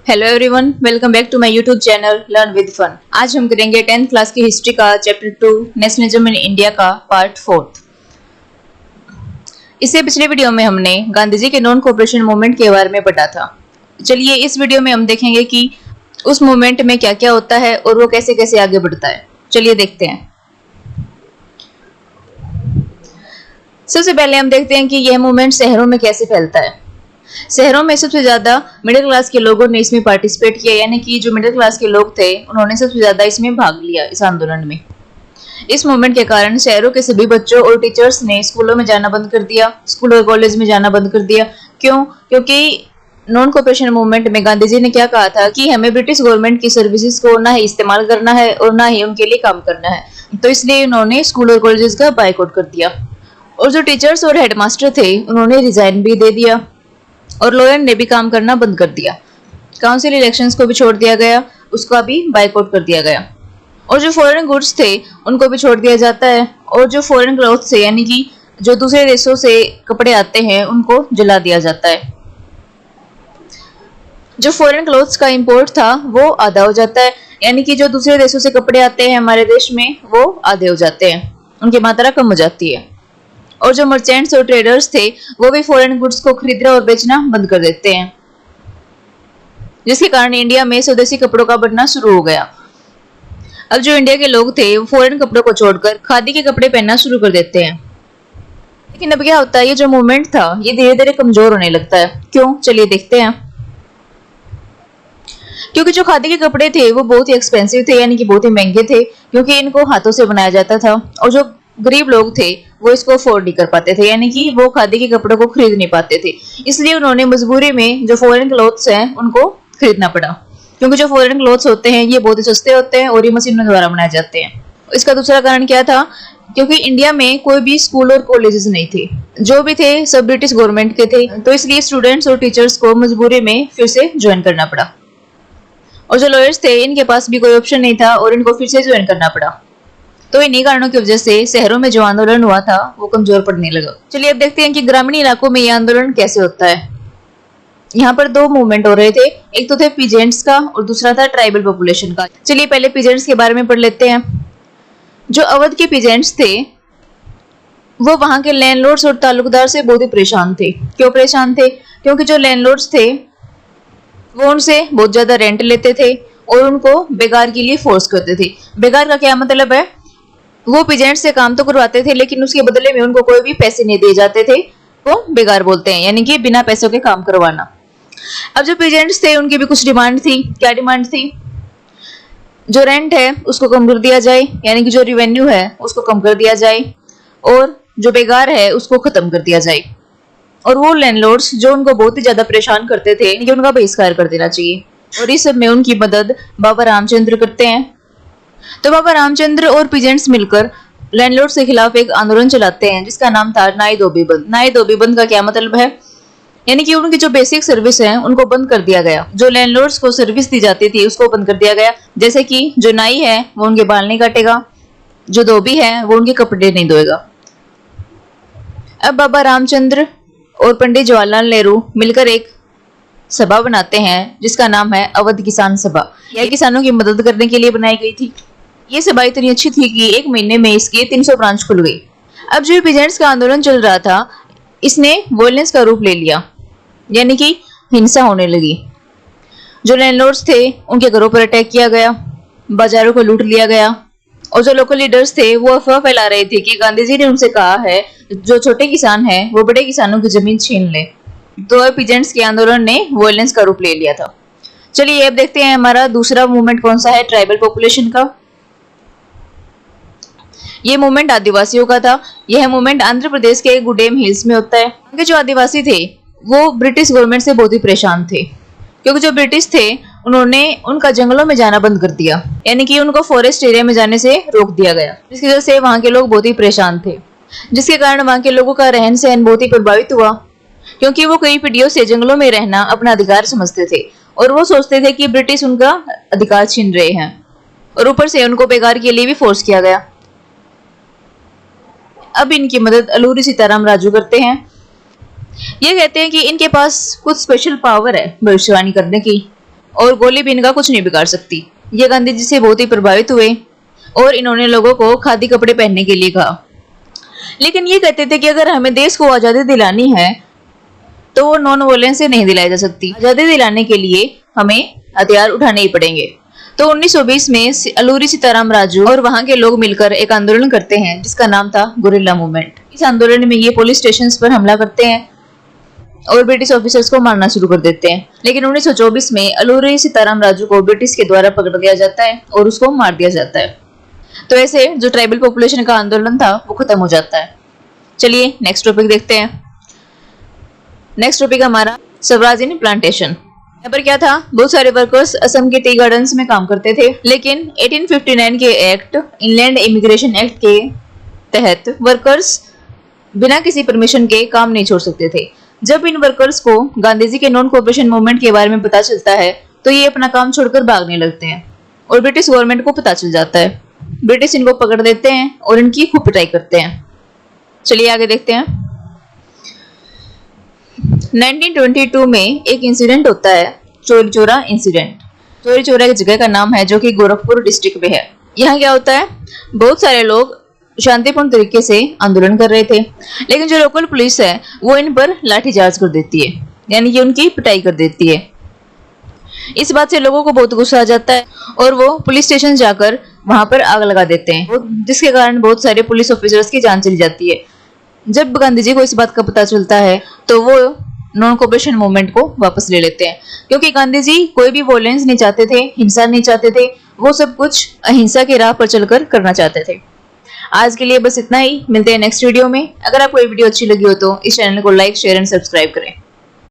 Hello everyone, welcome back to my YouTube channel learn with fun. आज हम करेंगे 10th class की history का चैप्टर 2 नेशनलिज्म इन इंडिया का पार्ट 4। इससे पिछले वीडियो में हमने गांधी जी के नॉन कोऑपरेशन मूवमेंट के बारे में पढ़ा था। चलिए इस वीडियो में हम देखेंगे कि उस मूवमेंट में क्या क्या होता है और वो कैसे कैसे आगे बढ़ता है। चलिए देखते हैं। सबसे पहले हम देखते हैं कि यह मूवमेंट शहरों में कैसे फैलता है। शहरों में सबसे ज्यादा मिडिल क्लास के लोगों ने इसमें पार्टिसिपेट किया, यानी कि जो मिडिल क्लास के लोग थे उन्होंने सबसे ज्यादा इसमें भाग लिया इस आंदोलन में। इस मूवमेंट के कारण शहरों के सभी बच्चों और टीचर्स ने स्कूलों में जाना बंद कर दिया, स्कूल और कॉलेज में जाना बंद कर दिया। क्यों? क्योंकि नॉन कोऑपरेशन मूवमेंट में गांधी जी ने क्या कहा था कि हमें ब्रिटिश गवर्नमेंट की सर्विसेज को ना ही इस्तेमाल करना है और ना ही उनके लिए काम करना है। तो इसलिए उन्होंने स्कूल और कॉलेजेस का बायकॉट कर दिया और जो टीचर्स और हेडमास्टर थे उन्होंने रिजाइन भी दे दिया और लॉयर ने भी काम करना बंद कर दिया। काउंसिल इलेक्शंस को भी छोड़ दिया गया, उसका भी बायकॉट कर दिया गया। और जो फॉरेन गुड्स थे उनको भी छोड़ दिया जाता है और जो फॉरेन क्लॉथ्स थे यानी कि जो दूसरे देशों से कपड़े आते हैं उनको जला दिया जाता है। जो फॉरेन क्लॉथ्स का इंपोर्ट था वो आधा हो जाता है, यानी कि जो दूसरे देशों से कपड़े आते हैं हमारे देश में वो आधे हो जाते हैं, उनकी मात्रा कम हो जाती है। और जो मर्चेंट्स और ट्रेडर्स थे वो भी फॉरेन गुड्स को खरीदना और बेचना बंद कर देते हैं, जिसके कारण इंडिया में स्वदेशी कपड़ों का बढ़ना शुरू हो गया। अब जो इंडिया के लोग थे वो फॉरेन कपड़ों को छोड़कर खादी के कपड़े पहनना शुरू कर देते हैं। लेकिन अब क्या होता है, ये जो मूवमेंट था ये धीरे धीरे कमजोर होने लगता है। क्यों? चलिए देखते हैं। क्योंकि जो खादी के कपड़े थे वो बहुत ही एक्सपेंसिव थे, यानी कि बहुत ही महंगे थे, क्योंकि इनको हाथों से बनाया जाता था और जो गरीब लोग थे वो इसको अफोर्ड नहीं कर पाते थे, यानी कि वो खादी के कपड़ों को खरीद नहीं पाते थे। इसलिए उन्होंने मजबूरी में जो फॉरेन क्लॉथ्स हैं उनको खरीदना पड़ा, क्योंकि जो फॉरेन क्लॉथ्स होते हैं ये बहुत ही सस्ते होते हैं और ये मशीनों द्वारा बनाए जाते हैं। इसका दूसरा कारण क्या था? क्योंकि इंडिया में कोई भी स्कूल और कॉलेजेस नहीं थे, जो भी थे सब ब्रिटिश गवर्नमेंट के थे, तो इसलिए स्टूडेंट्स और टीचर्स को मजबूरी में फिर से ज्वाइन करना पड़ा। और जो लॉयर्स थे इनके पास भी कोई ऑप्शन नहीं था और इनको फिर से ज्वाइन करना पड़ा। तो इन्हीं कारणों की वजह से शहरों में जो आंदोलन हुआ था वो कमजोर पड़ने लगा। चलिए अब देखते हैं कि ग्रामीण इलाकों में ये आंदोलन कैसे होता है। यहाँ पर दो मूवमेंट हो रहे थे, एक तो थे पीजेंट्स का और दूसरा था ट्राइबल पॉपुलेशन का। चलिए पहले पीजेंट्स के बारे में पढ़ लेते हैं। जो अवध के पीजेंट्स थे वो वहां के लैंडलॉर्ड्स और ताल्लुकदार से बहुत ही परेशान थे। क्यों परेशान थे? क्योंकि जो लैंडलॉर्ड्स थे वो उनसे बहुत ज्यादा रेंट लेते थे और उनको बेगार के लिए फोर्स करते थे। बेगार का क्या मतलब है? वो पीजेंट से काम तो करवाते थे लेकिन उसके बदले में उनको कोई भी पैसे नहीं दिए जाते थे, वो बेगार बोलते हैं, यानी कि बिना पैसों के काम करवाना। अब जो पीजेंट्स थे उनकी भी कुछ डिमांड थी। क्या डिमांड थी? जो रेंट है उसको कम कर दिया जाए, यानी कि जो रिवेन्यू है उसको कम कर दिया जाए, और जो बेगार है उसको खत्म कर दिया जाए। और वो लैंडलॉर्ड्स जो उनको बहुत ही ज्यादा परेशान करते थे कि उनका बहिष्कार कर देना चाहिए। और इस सब में उनकी मदद बाबा रामचंद्र करते हैं। तो बाबा रामचंद्र और पीजेंट्स मिलकर लैंडलॉर्ड के खिलाफ एक आंदोलन चलाते हैं जिसका नाम था नाई धोबी बंद। नाई धोबी बंद का क्या मतलब है? यानी कि उनकी जो बेसिक सर्विस है उनको बंद कर दिया गया। जो लैंडलॉर्ड्स को सर्विस दी जाती थी उसको बंद कर दिया गया, जैसे कि जो नाई है वो उनके बाल नहीं काटेगा, जो धोबी है वो उनके कपड़े नहीं धोएगा। अब बाबा रामचंद्र और पंडित जवाहरलाल नेहरू मिलकर एक सभा बनाते हैं जिसका नाम है अवध किसान सभा। यह किसानों की मदद करने के लिए बनाई गई थी। ये सभा इतनी अच्छी थी कि एक महीने में इसकी 300 ब्रांच खुल गई। अब जो पीजेंट्स का आंदोलन चल रहा था इसने वॉयलेंस का रूप ले लिया, यानी कि हिंसा होने लगी। जो लैंडलॉर्ड्स थे उनके घरों पर अटैक किया गया, बाजारों को लूट लिया गया, और जो लोकल लीडर्स थे वो अफवाह फैला रहे थे कि गांधी जी ने उनसे कहा है जो छोटे किसान हैं वो बड़े किसानों की जमीन छीन ले। तो पीजेंट्स के आंदोलन ने वॉयलेंस का रूप ले लिया था। चलिए अब देखते हैं हमारा दूसरा मूवमेंट कौन सा है, ट्राइबल पॉपुलेशन का। ये मूवमेंट आदिवासियों का था। यह मूवमेंट आंध्र प्रदेश के गुडेम हिल्स में होता है। क्योंकि जो आदिवासी थे वो ब्रिटिश गवर्नमेंट से बहुत ही परेशान थे, क्योंकि जो ब्रिटिश थे उन्होंने उनका जंगलों में जाना बंद कर दिया, यानी कि उनको फॉरेस्ट एरिया में जाने से रोक दिया गया, जिसकी वजह से वहां के लोग बहुत ही परेशान थे, जिसके कारण वहां के लोगों का रहन सहन बहुत ही प्रभावित हुआ। क्योंकि वो कई पीढ़ियों से जंगलों में रहना अपना अधिकार समझते थे और वो सोचते थे कि ब्रिटिश उनका अधिकार छीन रहे हैं, और ऊपर से उनको बेगार के लिए भी फोर्स किया गया। अब इनकी मदद अलूरी सीताराम राजू करते हैं। ये कहते हैं कि इनके पास कुछ स्पेशल पावर है भविष्यवाणी करने की, और गोली भी इनका कुछ नहीं बिगाड़ सकती। ये गांधी जी से बहुत ही प्रभावित हुए और इन्होंने लोगों को खादी कपड़े पहनने के लिए कहा। लेकिन ये कहते थे कि अगर हमें देश को आजादी दिलानी है तो वो नॉन वायलेंस से नहीं दिलाई जा सकती। आजादी दिलाने के लिए हमें हथियार उठाने ही पड़ेंगे। तो 1920 में अलूरी सीताराम राजू और वहां के लोग मिलकर एक आंदोलन करते हैं जिसका नाम था गुरिल्ला मूवमेंट। इस आंदोलन में ये पुलिस स्टेशन पर हमला करते हैं और ब्रिटिश ऑफिसर्स को मारना शुरू कर देते हैं। लेकिन 1924 में अलूरी सीताराम राजू को ब्रिटिश के द्वारा पकड़ लिया जाता है और उसको मार दिया जाता है। तो ऐसे जो ट्राइबल पॉपुलेशन का आंदोलन था वो खत्म हो जाता है। चलिए नेक्स्ट टॉपिक देखते हैं। नेक्स्ट टॉपिक हमारा स्वराज इन प्लांटेशन। यहाँ पर क्या था, बहुत सारे वर्कर्स असम के टी गार्डन्स में काम करते थे। लेकिन 1859 के एक्ट, इनलैंड इमिग्रेशन एक्ट के तहत वर्कर्स बिना किसी परमिशन के काम नहीं छोड़ सकते थे। जब इन वर्कर्स को गांधी जी के नॉन कोऑपरेशन मूवमेंट के बारे में पता चलता है तो ये अपना काम छोड़कर भागने लगते हैं और ब्रिटिश गवर्नमेंट को पता चल जाता है। ब्रिटिश इनको पकड़ देते हैं और इनकी खूब पिटाई करते हैं। चलिए आगे देखते हैं। 1922 में एक इंसिडेंट होता है, चोरी चोरा इंसिडेंट। चोरी चोरा की जगह का नाम है जो कि गोरखपुर डिस्ट्रिक्ट में है। यहाँ क्या होता है, बहुत सारे लोग शांतिपूर्ण तरीके से आंदोलन कर रहे थे, लेकिन जो लोकल पुलिस है वो इन पर लाठीचार्ज कर देती है, यानी कि उनकी पिटाई कर देती है। इस बात से लोगों को बहुत गुस्सा आ जाता है और वो पुलिस स्टेशन जाकर वहां पर आग लगा देते हैं, जिसके कारण बहुत सारे पुलिस ऑफिसर्स की जान चली जाती है। जब गांधी जी को इस बात का पता चलता है तो वो नॉन कोऑपरेशन मूवमेंट को वापस ले लेते हैं, क्योंकि गांधी जी कोई भी वॉयलेंस नहीं चाहते थे, हिंसा नहीं चाहते थे। वो सब कुछ अहिंसा की राह पर चलकर करना चाहते थे। आज के लिए बस इतना ही। मिलते हैं नेक्स्ट वीडियो में। अगर आपको ये वीडियो अच्छी लगी हो तो इस चैनल को लाइक, शेयर एंड सब्सक्राइब करें।